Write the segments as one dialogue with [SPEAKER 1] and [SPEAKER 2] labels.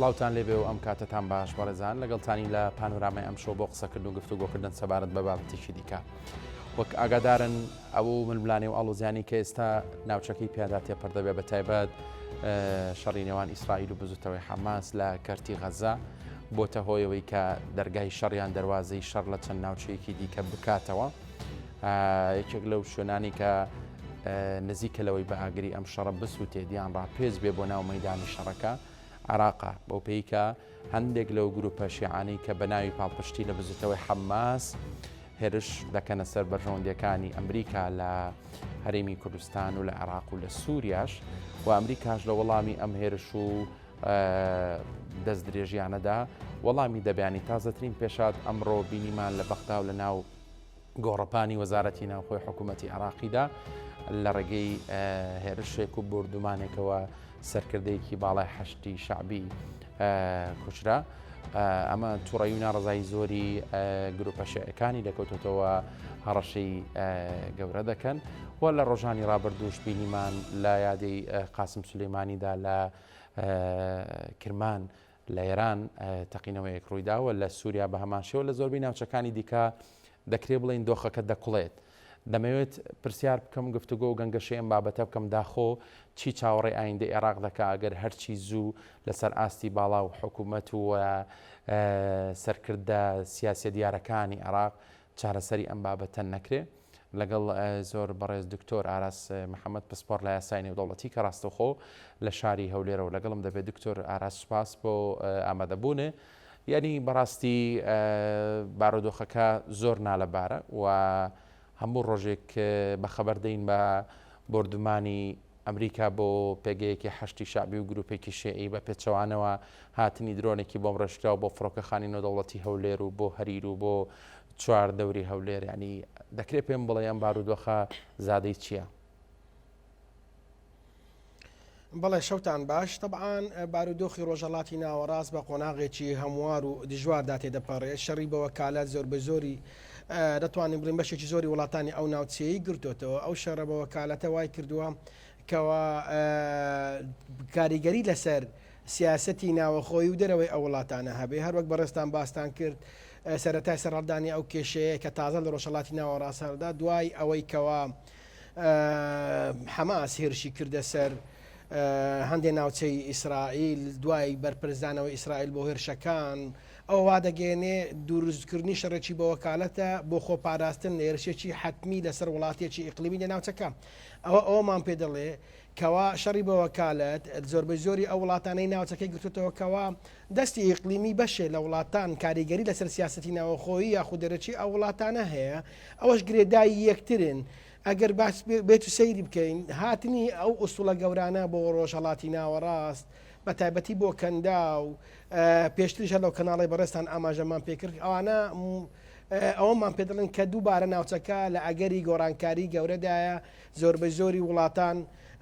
[SPEAKER 1] سڵاوتان لێبێ و ئەم کاتتان باش بەڕێزان لەگەڵتانی لە پانۆرامای ئەم شۆ بۆ قسەکردن و گفتوگۆکردن سەبارەت بە بابەتێکی دیکە. وەک ئاگادارن ئەو ململانێ و ئاڵوزیانی کە ئێستا ناوچەکەی پیادا تێپەردەبێ بە تایبەت شەڕی نێوان ئیسرائیل و بزوتەوەی حەماس لە کەرتی غەزا بۆتە هۆیەوەی کە دەرگای شەڕیان دەواازەی شەڕ لە چەند ناوچەیەکی دیکە بکاتەوە. یەکێک لەو شوێنانی کە نزیکەلەوەی بە ئاگری ئەم شەڕە بسووتێ دییان ڕاپێز بێ بۆ ناو مەیدانی شەڕەکە عراقا بەو پێیکە هەندێک لەو گروپە شیعانەی کە بە ناوی پاڵپشتی لە بزوتەوەی حەماس هێرش دەکەنە سەر بەرژەوەندەکانی ئەمریکا لە هەرێمی کوردستان و لە عێراق و لە سووریاش و ئەمریکاش لە وەڵامی ئەم هێرش و دەست درێژیانەدا وەڵامی دەبیانی تازەترین پێشات ئەمڕۆ بینیمان لە بەغدا و لە ناو گۆڕەپانی وەزارەتی ناوخۆی حکوومەتی عراقیدا لە ڕێگەی هێرشێک و بردومانێکەوە سەرکردەیەکی باڵای حەشتی شعبی کوچرا. ئەمە تووڕەیی و ناڕزایی زۆری گروپە شیعەکانی دەکەوتێتەوە هەڕەشەی گەورە دەکەن و لە ڕۆژانی ڕابردووش بینیمان لە یادەی قاسم سولەیمانیدا لە کرمان لە ئێران تەقینەوەیەک ڕوویداوە لە سووریا بە هەمان شێوە لە زۆربەی ناوچەکانی دیکە دەکرێ بڵێن دۆخەکە دەکوڵێت. دەمەوێت پرسیار بکەم گفتوگۆ و گەنگەشەی ئەم بابەتە بکەم داخۆ چی چاوەڕێی ئایندەی عێراق دەکا ئەگەر هەرچی زوو لەسەر ئاستی باڵا و حکوومەت و سەرکردە سیاسە دیارەکانی عێراق چارەسەری ئەم بابەتە نەکرێ. لەگەڵ زۆر بەڕێز دکتۆر ئاراس محەممەد پسپۆر لە یاسای نێودەوڵەتی کە ڕاستەوخۆ لە شاری هەولێرە و لەگەڵم دەبێت دکتۆر ئاراس سوپاس بۆ ئامادەبوونێ. یعنی بەڕاستی بارودۆخەکە زۆر نالەبارە و هەموو ڕۆژێک بەخەبەر دەین بە بردومانی ئەمریکا بۆ پێگەیەکی حەشتی شعبی و گروپێکی شیعی بە پێچەوانەوە هاتنی درۆنێکی بۆم ڕێژکرا و بۆ فڕۆکەخانی نێودەوڵەتی هەولێر و بۆ هەریر و بۆ چوار دەوری هەولێر. ینی دەکرێت پێم بڵێ ئەم بارودۆخە زادەی چییە؟
[SPEAKER 2] بەڵێ شەوتان باش. طبعاً بارودۆخی ڕۆژهەڵاتی ناوەڕاست بە قۆناغێکی هەموار و دژواردا تێدەپەڕێت. شەڕی بە وەکالات زۆر بە زۆری دەتوانین بڵین بەشێکی زۆری وڵاتانی ئەو ناوچەیە گرتوتەوە. ئەو شەڕە بە وەکالەتە وای کردووە کەوا کاریگەری لەسەر سیاسەتی ناوەخۆی و دەرەوەی ئەو وڵاتانە هەبێ. هەروەک بەڕێستان باستان کرد سەرەتای سەرڕدانی ئەو کێشەیە کە تازە لە ڕۆژهەڵاتی ناوەڕاست هەردا دوای ئەوەی کەوا حەماس هێرشی کردە سەر هەندێک ناوچەی ئیسرائیل دوای بەرپرسدانەوەی ئیسرائیل بۆ هێرشەکان ئەو وا دەگەێنێ دروستکردنی شەڕێکی بە وەکالەتە بۆ خۆپاراستن لە هێرشێکی حتمی لەسەر وڵاتێکی ئیقلیمی لە ناوچەکە. ئەوەمان پێ دەڵێ کەوا شەڕی بە وەکالەت زۆربەی زۆری ئەو وڵاتانەی ناوچەکەی گرتوتەوە کەوا دەستی ئیقلیمی بەشێ لە وڵاتان کاریگەری لەسەر سیاسەتی ناوەخۆیی یاخود دەرەچی ئەو وڵاتانە هەیە. ئەوەش گرێدایی یەکترن. ئەگەر باس بێت و سەیری بکەین هاتنی ئەو ئوستوڵە گەورانە بۆ ڕۆژهەڵاتی ناوەڕاست بە تایبەتی بۆ کەندا و پێشتریش لەو کەناڵی بەڕێستان ئاماژەمان پێکرد ئەوانە ئەوەمان پێ دەڵێن کە دووبارە ناوچەکە لە ئەگەری گۆڕانکاری گەورەدایە زۆربەی زۆری وڵاتان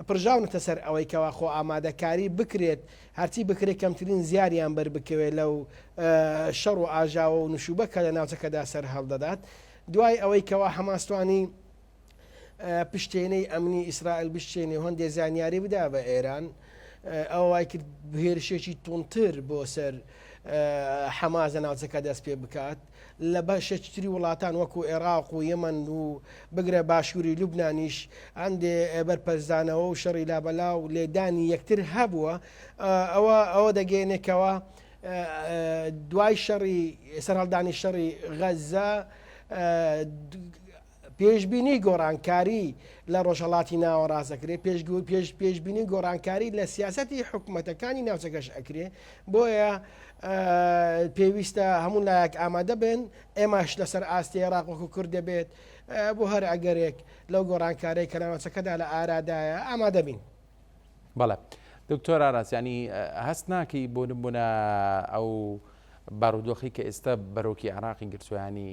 [SPEAKER 2] پرژاونەتە سەر ئەوەی کەوا خۆ ئامادەکاری بکرێت هەرچی بکرێت کەمترین زیاریان بەربکەوێت لەو شەڕ و ئاژاوە و نوشوبەکە لە ناوچەکەدا سەر هەڵدەدات. دوای ئەوەی کەوا حەماستوانی پشتێنەی ئەمنی ئیسرائیل بشتێنێ هەندێ زانیاری بدا بە ئێران ئەوەی کرد هێرشێکی تونتر بۆ سەر حەمازە ناوچەکە دەست پێ بکات لە بەشێکتری وڵاتان وەکو عێراق و یەمەن و بگرە باشووری لوبنانیش هەندێ بەرپەرزانەوە و شەڕی لابەلا و لێدانی یەکتر هەبووە. ئەوە دەگەێنێکەوە دوای شەڕی سەرهەڵدانی شەڕی غەزە پێشبینی گۆڕانکاری لە ڕۆژهەڵاتی ناوەڕاست ئەکرێ پێشبینی گۆڕانکاری لە سیاسەتی حکوومەتەکانی ناوچەکەش ئەکرێ. بۆیە پێویستە هەموو لایەک ئامادە بن ئێمەش لەسەر ئاستی عێراق وەکو کورد دەبێت بۆ هەر ئەگەرێک لەو گۆڕانکارەی کە ناوچەکەدا لە ئارادایە ئامادە بین.
[SPEAKER 1] بەڵێ دکتۆر ئاراس ینی هەست ناکەی بۆ نمونە ئەو بارودۆخی کە ئێستا بەرەوکی عێراقی گرتووانی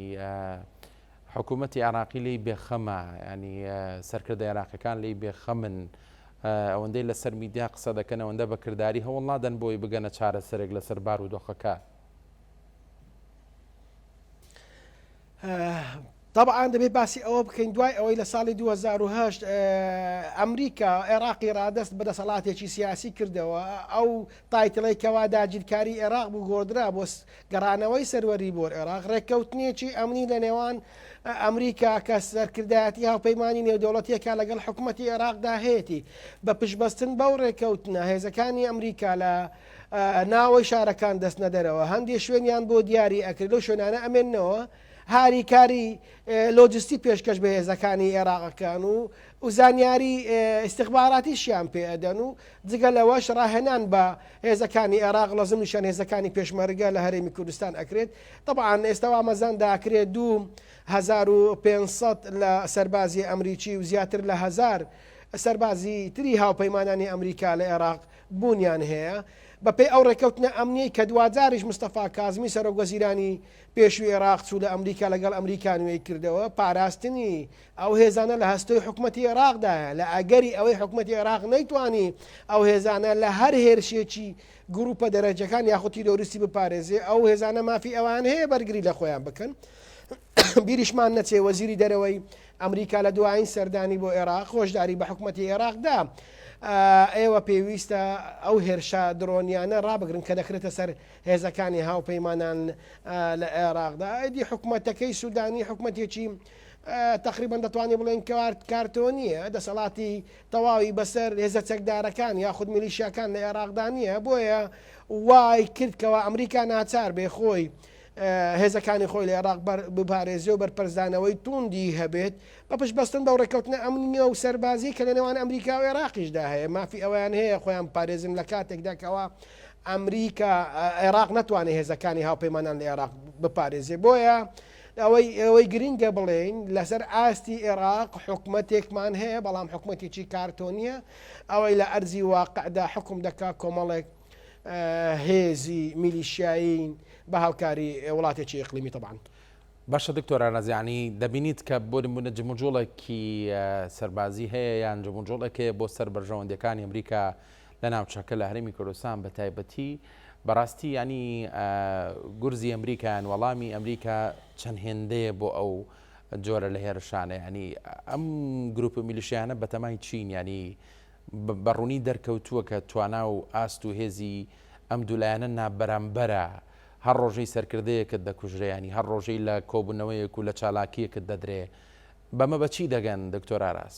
[SPEAKER 1] حکوومەتی عێراقی لی بێخەمە ینی سەرکردە عێراقیەکان لی بێخەمن ئەوەندەی لەسەر میدیا قسە دەکەن ئەوەندە بەکردداری هەوڵ نادەن بۆی بگەنە چارەسەرێک لەسەر بارودۆخەکە.
[SPEAKER 2] طبعا دەبێت باسی ئەوە بکەین دوای ئەوەی لە ساڵی 2010 ئەمریکا عێراقی ڕادست بەدەسەڵاتێکی سیاسی کردەوە ئەو تایتڵی کەوا داگیرکاری عێراق بوو گۆدرا بۆ گەڕانەوەی سەروەری بۆ عێراق ڕێککەوتنیەکی ئەمنی لە نێوان ئەمریکا کە سەرکردایەتی هاوپەیمانی نێودەوڵەتیەکە لەگەڵ حکوومەتی عێراقدا هەیەی بە پشبەستن بەو ڕێککەوتنە هێزەکانی ئەمریکا لە ناوەی شارەکان دەستنە دەرەوە هەندێک شوێنیان بۆ دیاری ئەکرد لەو شوێنانە ئەمێنەوە هاری کاری لۆجستی پێشکەش بە هێزەکانی عێراقەکان و زانیاری استخباراتیشیان پێدەن و جگە لەوەش ڕاهێنان بە هێزەکانی عێراق لە زمنیشان هێزەکانی پێشمەرگە لە هەرێمی کوردستان ئەکرێت طبعاان ئێستاوا مەزانداکرێت 2500 لە سەربازی ئەمریکی و زیاتر لە 1000 سەربازی تری هاوپەیمانانی ئەمریکا لە عێراق بوونیان هەیە بەپێی ئەو ڕێککەوتنە ئەمنی کە دوجاریش مستەفا کازمی سەرۆکوەزیرانی پێشوی عێراق چوو لە ئەمریکا لەگەڵ ئەمریکان وێی کردەوە پاراستنی ئەو هێزانە لە هەستۆی حکوومەتی عێراقدایە لە ئەگەری ئەوەی حکوومەتی عێراق نەیتوانی ئەو هێزانە لە هەر هێرشێکی گروپە دەرەجەکان یاخود تیرۆریستی بپارێزێ ئەو هێزانە مافی ئەوان هەیە بەرگری لە خۆیان بکەن بیریشمان نەچێ وەزیری دەرەوەی ئەمریکا لە دوایین سەردانی بۆ عێراق خۆشداری بە حکوومەتی عێراقدا ئێوە پێویستە ئەو هێرشا درۆنیانە ڕابگرن کە دەکرێتە سەر هێزەکانی هاوپەیمانان لە عێراقدا ئەدی حکوومەتەکەی سوودانی حکوومەتێکی تقریبا دەتوانێت بڵێن کارتۆ نییە دەسەڵاتی تەواوی بەسەر هێزە چەکدارەکان یاخود میلیشیاکان لە عێراقدا نییە بۆیە وای کردکەوە ئەمریکا ناچار بێ خۆی هێزەکانی خۆی لە عێراق بپارێزیە و بەرپەرزانەوەی توندی هەبێت بە پشبەستن بە ڕێککەوتنە ئەمنیە و سەربازی کە لە نێوان ئەمریکا و عێراقیشدا هەیە مافی ئەویان هەیە خۆیان پارێزن لە کاتێکداکەوە ئەمریکا عێراق ناتوانێت هێزەکانی هاوپەیمانان لە عێراق بپارێزیێ بۆیە ئەوەی گرینگە بڵێن لەسەر ئاستی عێراق حکوومەتێکمان هەیە بەڵام حکوومەتێکی کارتۆنیە ئەوەی لە ئەرزی واقعدا حکم دەکا کۆمەڵێک هێزی میلیشیایی بە هاوکاری وڵاتێکی ئیقلیمی طبعاً.
[SPEAKER 1] باشە دکتۆر ئەنەزیانی دەبینیت کە بۆ نمونە جموجۆڵێکی سەربازی هەیە یان جموجۆڵێکێ بۆ سەر بەرژەوەندەکانی ئەمریکا لە ناوچەکە لە هەرێمی کوردستان بە تایبەتی بەڕاستی ینی گورزی ئەمریکایان وەڵامی ئەمریکا چەند هێندەیە بۆ ئەو جۆرە لە هێرشانە ینی ئەم گروپ میلیشیانە بەتەمای چین ینی بەڕوونی دەرکەوتووە کە توانا و ئاست و هێزی ئەم دوولایەنە نابەرامبەرە هەر ڕۆژەی سەرکردەیەکت دەکوژرێنی هەر ڕۆژەی لە کۆبوونەوەیەک و لە چالاکیەکت دەدرێ بەمە بەچی دەگەن دکتۆر ئاراس؟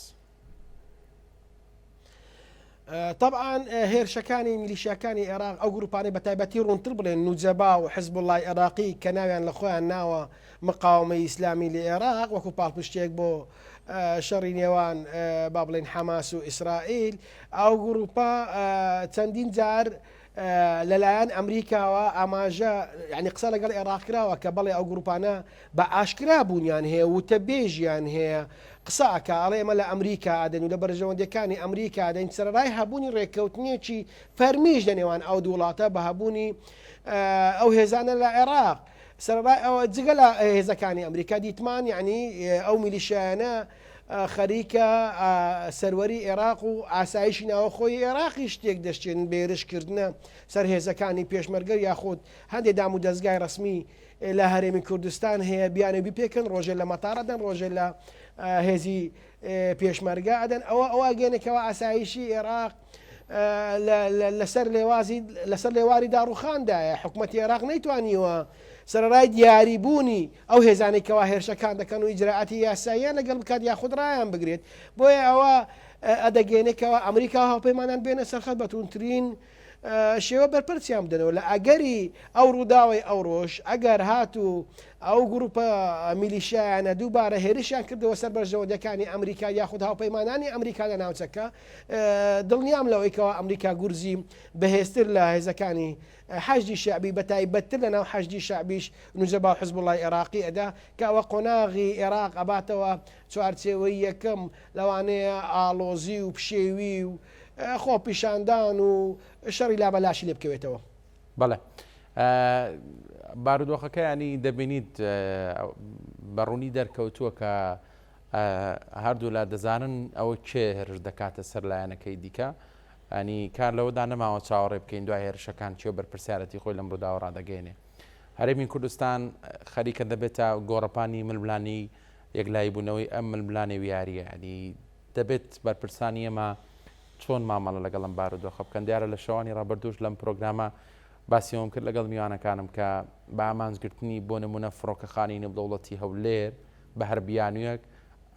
[SPEAKER 2] طبعاً هێرشەکانی میلیشیاکانی عێراق ئەو گروپانەی بە تایبەتی ڕوونتر بڵێن نوجەبا و حزب الله عێراقی کە ناویان لە خۆیان ناوە مقاومەی ئیسلامی لە عێراق وەکو پاڵپشتێک بۆ شەڕی نێوان با بڵێن حەماس و ئیسرائیل ئەو گروپا چەندین جار لەلایەن ئەمریکاوە ئاماژە یعنی قسە لەگەڵ عێراق کراوە کە بەڵێ ئەو گروپانە بە ئاشکرا بوونیان هەیە وتە بێژیان هەیە قساکە ئەڵێ ئێمە لە ئەمریکا ئادەن و لە بەرژەوەندەکانی ئەمریکا دەین سەرڕای هەبوونی ڕێککەوتنیەکی فەرمیش لە نێوان ئەو دوو وڵاتە بە هەبوونی ئەو هێزانە لە عێراق سەرڕای ئەوە جگە لە هێزەکانی ئەمریکا دیتمان یعنی ئەو میلیشیانە خەریکە سەروەری عێراق و ئاسایشی ناوەخۆی عێراقی شتێک دەشتێن بێرشکردنە سەر هێزەکانی پێشمەرگەر یاخود هەندێک دام و دەستگای ڕسمی لە هەرێمی کوردستان هەیە بیانەبی پێکەن ڕۆژێ لە مەتارەدەن ڕۆژێ لە هێزی پێشمەرگە ئەدەن ئەوە گەێنێکەوە ئاسایشی عێراق لەسەر لێواری داڕوخاندایە حکوومەتی عێراق نەیتوانیوە سەرڕای دیاریبوونی ئەو هێزانێکەوە هێرشەکان دەکەن و ئیجراعاتی یاساییان لەگەڵ بکات یاخود ڕایان بگرێت بۆیە ئەوە ئەدەگەێنێکەوە ئەمریکا هاوپەیمانان بێنە سەرخەت بەتونترین شێوە بەرپرسیان بدەنەوە لە ئەگەری ئەو ڕووداوی ئەو ڕۆژ ئەگەر هاتوو ئەو گروپە میلیشیانە دووبارە هێرشیان کردەوە سەر بەرژەوەندەکانی ئەمریکا یاخود هاوپەیمانانی ئەمریکا لە ناوچەکە دڵنیام لەوەیکەوە ئەمریکا گورزی بەهێزتر لە هێزەکانی حەشدی شعبی بەتایبەتتر لە ناو حەشدی شعبیش نوجەبا و حزب الله عێراقی ئەدا کە ئەوە قۆناغی عێراق ئەباتەوە چوارچێوەی یەکەم لەوانەیە ئاڵۆزی و پشێوی و خۆ پیشاندان و شەڕی لابەلاشی لێ بکەوێتەوە.
[SPEAKER 1] بەڵێ بارودۆخەکە ینی دەبینیت بەڕوونی دەرکەوتووە کە هەردوو لە دەزانن ئەوە کێ هێرش دەکاتە سەر لایەنەکەی دیکە ئەنی کار لەوەدا نەماوە چاوەڕێ بکەین دوای هێرشەکان چێ بەرپرسیارەتی خۆی لەم ڕووداوە ڕادەگەێنێ. هەرێمی کوردستان خەریکە دەبێتە گۆڕەپانی ململانی یەکلایی بوونەوەی ئەم ململانێ ویاریە ینی دەبێت بەرپرسانی ئێمە چۆن مامەڵە لەگەڵم بارودۆخە بکەن دیارە لە شەوانی ڕابردوش لەم پرۆگرامە باسیەوەم کرد لەگەڵ میوانەکانم کە بە ئامانزگرتنی بۆ نمونە فڕۆکەخانی نێودەوڵەتی هەولێر بە هەر بیانویەک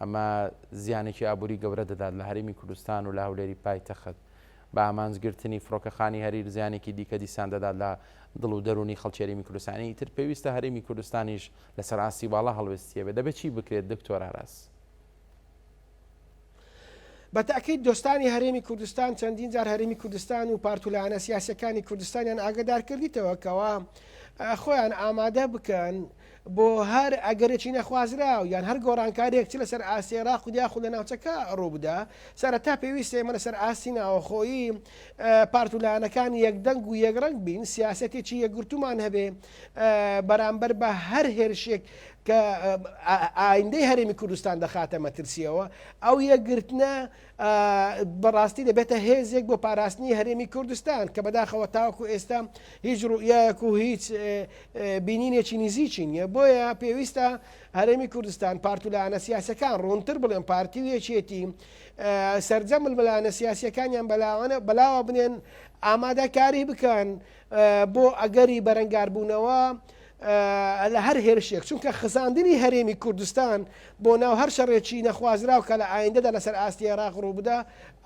[SPEAKER 1] ئەمە زیانێکی ئابووری گەورە دەدات لە هەرێمی کوردستان و لە هەولێری پایتەخت بە ئامانزگرتنی فڕۆکەخانی هەریر زیانێکی دیکە دیسان دەدات لە دڵ و دەرونی خەڵکێریمی کوردستانی تر پێویستە هەرێمی کوردستانیش لەسەر ئاسی باڵا هەڵوێستیە بێ دەبێت چی بکرێت دکتۆر ئاراس
[SPEAKER 2] بەتاکەیت دۆستانی هەرێمی کوردستان چەندین جار هەرێمی کوردستان و پارتولانە سیاسەکانی کوردستانیان ئاگدار کردیتەوە کەوا خۆیان ئامادە بکەن بۆ هەر ئەگەرێکی نەخوازراو یان هەر گۆڕانکارێک چ لەسەر ئاسی عێراق و دیاخ لە ناوچەکە ڕووبدا سەرەتا پێویستە ئێمە لەسەر ئاسی ناوەخۆیی پارتولانەکان یەکدەنگ و یەکڕنگ بین سیاسەتێکی یەکگرتومان هەبێ بەرامبەر بە هەر هێرشێک کە ئایندەی هەرێمی کوردستان دەخاتە مەترسیەوە ئەو یەکگرتنە بەڕاستی دەبێتە هێزێک بۆ پاراستنی هەرێمی کوردستان کە بەداخەوە تاوەکو ئێستا هیچ ڕوئیەک و هیچ بینینێکی نزیکی نیە بۆیە پێویستە هەرێمی کوردستان پارتولانە سیاسەکان ڕوونتر بڵێن پارتیوێکێتی سەرجەم ململانە سیاسیەکانیان بەلاوە بنێن ئامادەکاری بکەن بۆ ئەگەری بەرەنگاربوونەوە لە هەر هێرشێک چونکە خزاندنی هەرێمی کوردستان بۆ ناو هەر شەڕێکی نەخوازراو کە لە ئایندەدا لەسەر ئاستی عێراق ڕوو بدە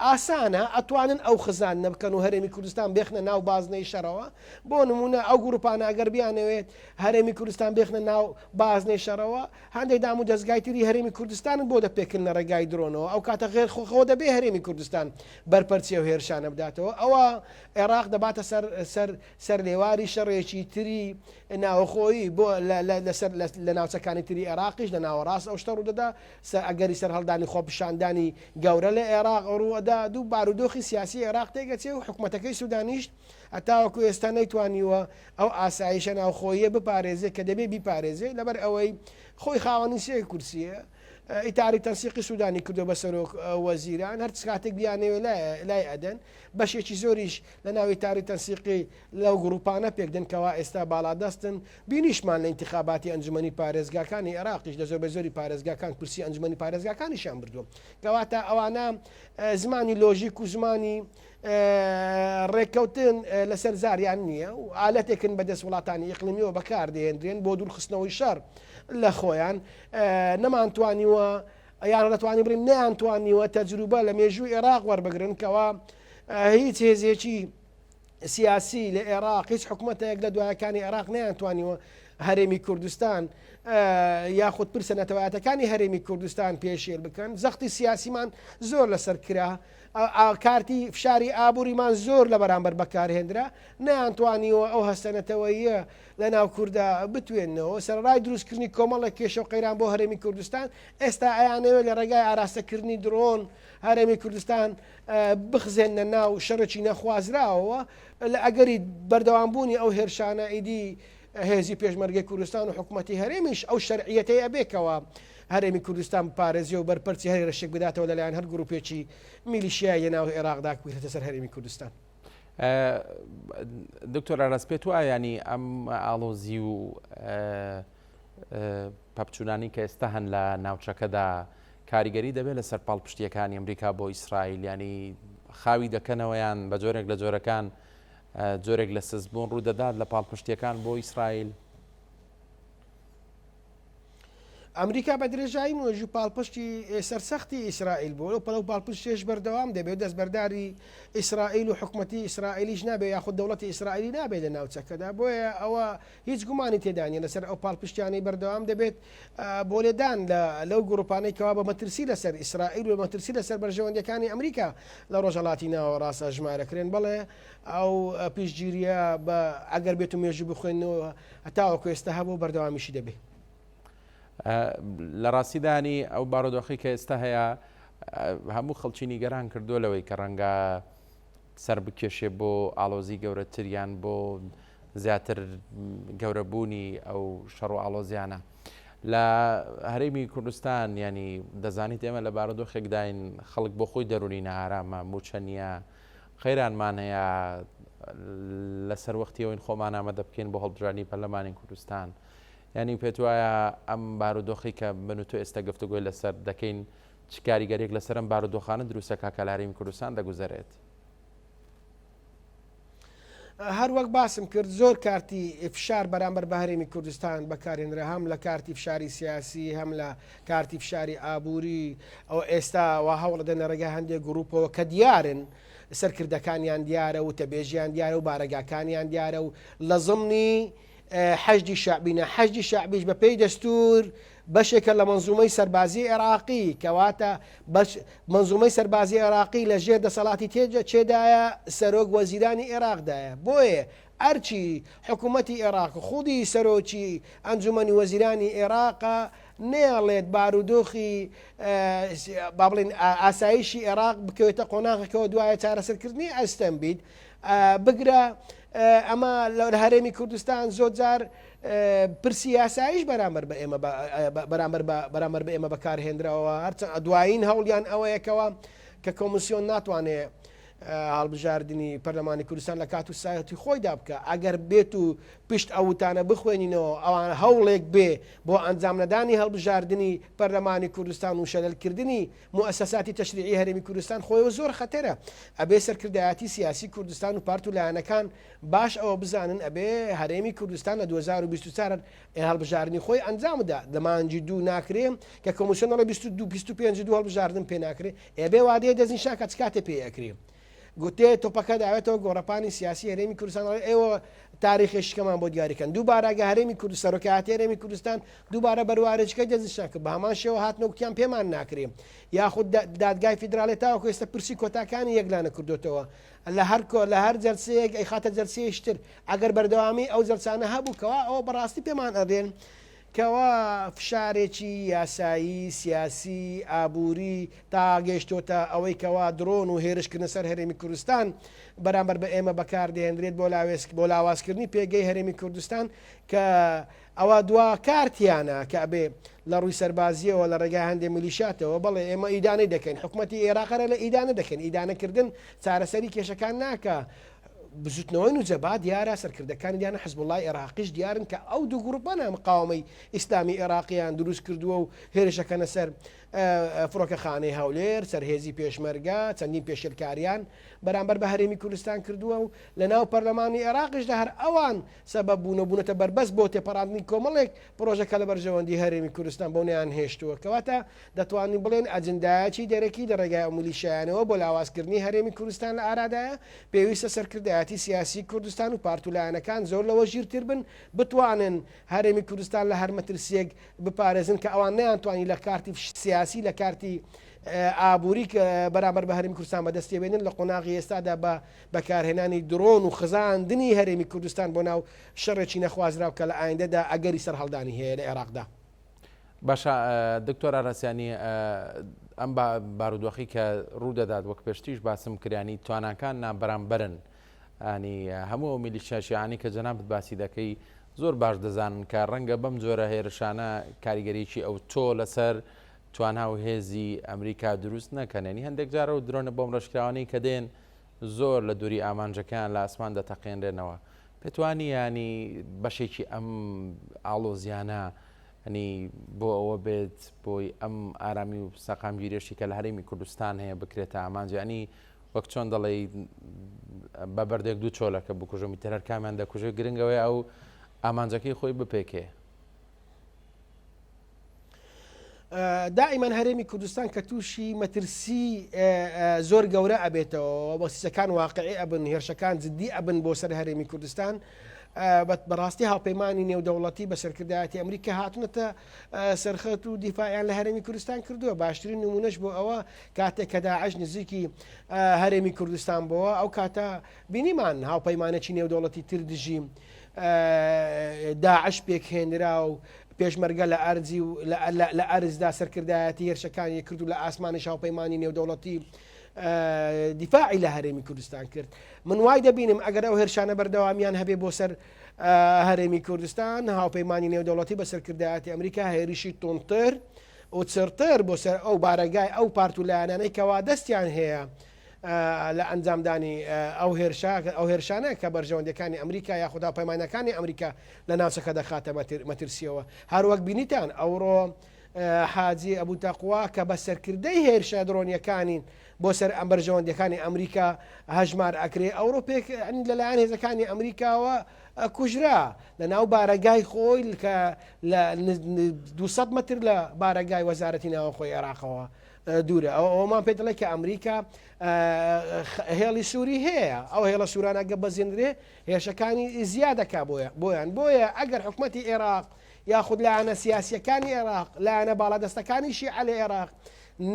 [SPEAKER 2] ئاسانە ئەتوانن ئەو خزانە بکەن و هەرێمی کوردستان بێخنە ناو بازنەی شەڕەوە بۆ نمونە ئەو گروپانە ئەگەر بیانەوێت هەرێمی کوردستان بێخنە ناو بازنەی شەڕەوە هەندێک دام و دەستگای تری هەرێمی کوردستان بۆ دەپێکن لە ڕێگای درۆنەوە ئەو کاتە غێر خۆ دەبێ هەرێمی کوردستان بەرپەرچێ و هێرشانە بداتەوە ئەوە عێراق دەباتە سەر لێواری شەڕێکی تری ناوەخۆیی بۆ لە ناوچەکانی تری عێراقیش لە ناوەڕاست ئەو شتە ڕوودەدا ئەگەری سەر هەڵدانی خۆپیشاندانی گەورە لە عێراق ڕووەدا دوو بارودۆخی سیاسی عێراق تێگەچێ و حکوومەتەکەی سوودانیش هەتاوەکو ئێستا نەیتوانیوە ئەو ئاسایشە ناوخۆیە بپارێزێ کە دەبێ بیپارێزێ لەبەر ئەوەی خۆی خاوەنی سێ کورسیە ئیتاری تەنسیقی سوودانی کردو بە سەرۆک وەزیران هەر کاتێک بیانەوێ لای ئەدەن بەشێکی زۆریش لە ناوی تاری تەنسیقی لەو گروپانە پێکدن کەوا ئێستا باڵادەستن بینیشمان لە انتخاباتی ئەنجومەنی پارێزگاکانی عێراقیش لە زۆر بە زۆری پارێزگاکان کورسی ئەنجومەنی پارێزگاکانیشان بردووە کەواتە ئەوانە زمانی لۆژیک و زمانی ڕێککەوتن لەسەر زاریان نییە و ئالەتێکن بە دەست وڵاتانی ئیقلیمیەوە بەکاردێنرێن بۆ دوورخستنەوەی شەڕ لە خۆیان نەمانتوانیوە یان دەتوانانی برین نەیانتوانیوە تەجروبە لە مێژووی عێراق وەربگرن کەوا هیچ هێزێکی سیاسی لە عێراق هیچ حکوومەتێک لە دوایەکانی عێراق نەیانتوانیوە هەرێمی کوردستان یاخود پرسە نەتەوایەتەکانی هەرێمی کوردستان پێشێر بکەن زەختی سیاسیمان زۆر لەسەر کرا کارتی فشاری ئابووریمان زۆر لە بەرامبەر بەکارهێنرا نەیانتوانیوە ئەو هەستەنەتەوەیە لە ناو کووردا بتوێنەوە سەرڕای دروستکردنی کۆمەڵە کێشە و قەیران بۆ هەرێمی کوردستان ئێستا ئەیانەوێت لە ڕێگای ئاراستەکردنی درۆن هەرێمی کوردستان بخزێنە ناو شەڕێکی نەخوازراوەوە لە ئەگەری بەردەوامبوونی ئەو هێرشانە ئیدی هێزی پێشمەرگەی کوردستان و حکوومەتی هەرێمیش ئەو شەرعیەتەی ئەبێکەوە هەرێمی کوردستان پارێزی و بەرپەرچی هەر ڕێشێک بداتەوە لەلایەن هەر گروپێکی میلیشیای ناو عێراقدا کوێتە سەر هەرێمی کوردستان.
[SPEAKER 1] دکتۆر ئاراس پێت وایە ینی ئەم ئاڵۆزی و پەپچوونانی کە ئێستا هەن لە ناوچەکەدا کاریگەری دەبێت لەسەر پاڵپشتیەکانی ئەمریکا بۆ ئیسرائیل ینی خاوی دەکەنەوەیان بە جۆرێک لە جۆرەکان جۆرێک لە سزبوون ڕوودەدات لە پاڵپشتیەکان بۆ ئیسرائیل.
[SPEAKER 2] ئەمریکا بە درێژایی مۆژوو پاڵپشتی سەرسەختی ئیسرائیل بۆ لەو پەڵەو پاڵپشتێش بەردەوام دەبێت دەستبەرداری ئیسرائیل و حکوومەتی ئیسرائیلیش نابێت یاخود دەوڵەتی ئیسرائیلی نابێت لە ناوچەکەدا بۆیە ئەوە هیچ گومانی تێدانە لەسەر ئەو پاڵپشتیانی بەردەوام دەبێت بۆ لێدان لەو گروپانەی کەوا بە مەترسی لەسەر ئیسرائیل و مەترسی لەسەر بەرژەوەندەکانی ئەمریکا لە ڕۆژهەڵاتی ناوەڕاستە ژمارەکرێن بەڵێ ئەو پیشگیریە بە ئەگەر بێت و مێژوو بخوێنەوە هەتاوەکو ئێستا هەبوو بەردەوامیشی دەبێت.
[SPEAKER 1] لە ڕاستیدانی ئەو بارودۆخی کە ئێستا هەیە هەموو خەڵکی گەران کردو لەوەی کە ڕەنگە سەر بکێشێ بۆ ئاڵۆزی گەورەتریان بۆ زیاتر گەورەبوونی ئەو شەڕ و ئاڵۆزیانە لە هەرێمی کوردستان ینی دەزانیت ئێمە لە بارودۆخێکداین خەڵک بۆ خۆی دەرونی نەهارامە موچە نیە خەیرانمان هەیە لەسەر وەختیەوەین خۆمان ئامادە بکەین بۆ هەڵبژاردننی پەرلەمانی کوردستان ینی پێت وایە ئەم بارودۆخی کە من و تۆ ئێستا گفتوگۆی لەسەر دەکەین چ کاریگەرێک لەسەر ئەم بارودۆخانە دروستەکە کە لە هەرێمی کوردستان دەگوزارێت؟
[SPEAKER 2] هەر وەک باسم کرد زۆر کارتی فشار بەرامبەر بە هەرێمی کوردستان بەکارهێنرا هەم لە کارتی فشاری سیاسی هەم لە کارتی فشاری ئابووری ئەو ئێستا وا هەوڵ دەنە ڕێگای هەندێک گروپەوە کە دیارن سەرکردەکانیان دیارە و تەبێژیان دیارە و بارەگاکانیان دیارە و لە زمنی حەجدی شعبینە حەجدی شعبیش بە پێی دەستور بەشێکە لە منزومەی سەربازی عێراقی کەواتە منزومەی سەربازی عێراقی لە ژێر دەسەڵاتی چێدایە سەرۆک وەزیرانی عێراقدایە بۆیە ئەرچی حکوومەتی عێراق خودی سەرۆکی ئەنجومەنی وەزیرانی عێراقە نێڵێت بارودۆخی با بڵێن ئاسایشی عێراق بکەوێتە قۆناغەکەەوە دوایە چارەسەرکردنی ئەستەم بیت بگرە ئەمە لە هەرێمی کوردستان زۆر جار پرسی یاسایش بەرامبەر بە ئێمە بەکارهێنراوە هەرچەند دوایین هەوڵیان ئەوەیەکەوە کە کۆمسیۆن ناتوانێت هەڵبژاردننی پەرلەمانی کوردستان لە کات و سایەتی خۆیدا بکە ئەگەر بێت و پشت ئەوتانە بخوێنینەوە ئەوان هەوڵێک بێ بۆ ئەنجامنەدانی هەڵبژاردننی پەرلەمانی کوردستان و شەلەلکردنی موسەساتی تەشریعی هەرێمی کوردستان خۆیەوە زۆر خەتەرە ئەبێ سەرکردایەتی سیاسی کوردستان و پارت و لایەنەکان باش ئەوە بزانن ئەبێ هەرێمی کوردستان لە 2024 هەڵبژاردننی خۆی ئەنجامدا دەمانجی دوو ناکرێ کە کۆمسیۆنەڵی 22 هەڵبژاردن پێ ناکرێ ئێبێ وادەیە دەستنیشان کە چ کاتێ پێەکرێ گوتێ تۆپەکە داوێتەوە گۆڕەپانی سیاسی هەرێمی کوردستان ئێوە تاریخیشکەمان بۆ دیاریکەن دووبارەگە هەرێمی کوردستان سەرۆکایەتی هەرێمی کوردستان دووبارە بەروارێجەکەی دەستنیشان کرد بە هەمان شێوە هاتنەوتیان پێمان ناکرێ یاخود دادگای فیدراڵێت تاوەکو ئێستا پرسی کۆتاکانی یەکلانە کردوتەوە لە هەر جەرسەیەک ئەی خاتە جەرسەیەشتر ئەگەر بەردەوامی ئەو جەرسانە هەبووکەوە ئەوە بەڕاستی پێمان ئەڕێن کەوا فشارێکی یاسایی سیاسی ئابووری تا گەیشتۆتە ئەوەی کەوا درۆن و هێرشکردن سەر هەرێمی کوردستان بەرامبەر بە ئێمە بەکاردێنرێت بۆ لاوازکردنی پێگەی هەرێمی کوردستان کە ئەوە دوا کارتیانە کە ئەبێ لە ڕووی سەربازیەوە لە ڕێگای هەندێک میلیشاتەوە بەڵێ ئێمە ئیدانەی دەکەین حکوومەتی عێراقەرە لە ئیدانە دەکەن ئیدانەکردن چارەسەری کێشەکان ناکە بزوتنەوەی نوجەبا دیارە سەرکردەکانی دیانە حزب الله عێراقیش دیارن کە ئەو دوو گروپانە مقاومەی ئیسلامی عێراقیان دروست کردووە و هێرشەکەنە سەر فڕۆکەخانەی هەولێر سەرهێزی پێشمەرگە چەندین پێشلکاریان بەرامبەر بە هەرێمی کوردستان کردووە و لە ناو پەرلەمانی عێراقیشدا هەر ئەوان سەبەب بوونەبوونەتە بەربەست بۆ تێپەڕاندنی کۆمەڵێک پرۆژەکە لە بەرژەوەندی هەرێمی کوردستان بۆ نیان هێشتووە کەواتە دەتوانین بڵێن ئەجندایەکی دەرەکی لە ڕێگای میلیشیانەوە بۆ لاوازکردنی هەرێمی کوردستان لە ئارادایە پێویستە سەرکردایەتی سیاسی کوردستان و پارت و لایەنەکان زۆر لەوە ژیرتر بن بتوانن هەرێمی کوردستان لە هەر مەترسیەک بپارێزن کە ئەوان نەیانتوانی لە کارتی سیاسی لە کارتی ئابووری بەرامبەر بە هەرێمی کوردستان بەدەستی بێنن لە قۆناغی ئێستادا بە بەکارهێنانی درۆن و خزاندنی هەرێمی کوردستان بۆ ناو شەڕێکی نەخوازراو کە لە ئایندەدا ئەگەری سەر هەڵدانی هەیە لە عێراقدا.
[SPEAKER 1] باشە دکتۆر ئاراسیانی ئەم بارودۆخی کە ڕوودەدات وەک پێشتیش باسم کریانی تواناکان نابەرامبەرن ئەنی هەموو میلیشیانی کە جەنابەت باسی دەکەی زۆر باش دەزانن کە ڕەنگە بەم جۆرە هێرشانە کاریگەریی ئەو تۆ لەسەر توانها و هێزی ئەمریکا دروست نەکەنێنی هەندێک جارە و درۆنە بۆم ڕشکراوانەی کە دێن زۆر لە دووری ئامانجەکان لە ئاسمان دەتەقێنرێنەوە پێتوانی ینی بەشێکی ئەم ئاڵۆزیانە هەنی بۆ ئەوە بێت بۆی ئەم ئارامی و سەقامگیریشی کە لە هەرێمی کوردستان هەیە بکرێتە ئامانجیانی وەک چۆن دەڵێ بە بەردێک دوو چۆلەکە بکوژەمی تەرەر کامیان دەکوژێت گرنگەوەی ئەو ئامانجەکەی خۆی بپێکێ. دائیمان هەرێمی کوردستان کە تووشی مەترسی زۆر گەورە ئەبێتەوە بەسیسەکان واقعی ئەبن هێرشەکان جددی ئەبن بۆ سەر هەرێمی کوردستان بەڕاستی هاوپەیمانی نێودەوڵەتی بە سەرکردایەتی ئەمریکا هاتونەتە سەرخەت و دیفاعیان لە هەرێمی کوردستان کردووە باشترین نمونەش بۆ ئەوە کاتێک کە داعش نزیکی هەرێمی کوردستان بووە ئەو کاتە بینیمان هاوپەیمانێکی نێودەوڵەتی تر دژیم داعش پێکهێنرا و پێشمەرگە لە ئەرزی و لە ئەرزدا سەرکردایەتی هێرشەکانی کرد و لە ئاسمانی هاوپەیمانی نێودەوڵەتی دیفاعی لە هەرێمی کوردستان کرد من وای دەبینم ئەگەر ئەو هێرشانە بەردەوامیان هەبێ بۆ سەر هەرێمی کوردستان هاوپەیمانی نێودەوڵەتی بە سەرکردایەتی ئەمریکا هێریشی تۆنتر و چرتر بۆ سەر ئەو بارەگای ئەو پارت و لایەنانەی کەوا دەستیان هەیە
[SPEAKER 2] لە ئەنجامدانی ئەو هێرشانە کە بەرژەوەندەکانی ئەمریکا یاخدا پەیمانەکانی ئەمریکا لە ناوچەکە دەخاتە مەترسیەوە. هەروەک بینیتان ئەوڕۆ حاجی ئەبوو تەقوا کە بە سەرکردەی هێرشە درۆنیەکانین بۆ سەر ئەم بەرژەوەندەکانی ئەمریکا هەژمار ئەکرێ ئەوڕۆ پێک لەلایەن هێزەکانی ئەمریکاوە کوژرا لە ناو بارەگای خۆی کە لە 200 متر لە بارەگای وەزارەتی ناوەخۆی عێراقەوە دوورە. ئەومان پێ دەڵێ کە ئەمریکا هێڵی سووری هەیە، ئەو هێڵە سوورانە گە بەزیێنرێ هێرشەکانی زیادەکا بۆیان ئەگەر حکوومەتی عێراق یاخود لایەنە سیاسیەکانی عێراق لایەنە باڵادەستەکانی شیعە لە عێراق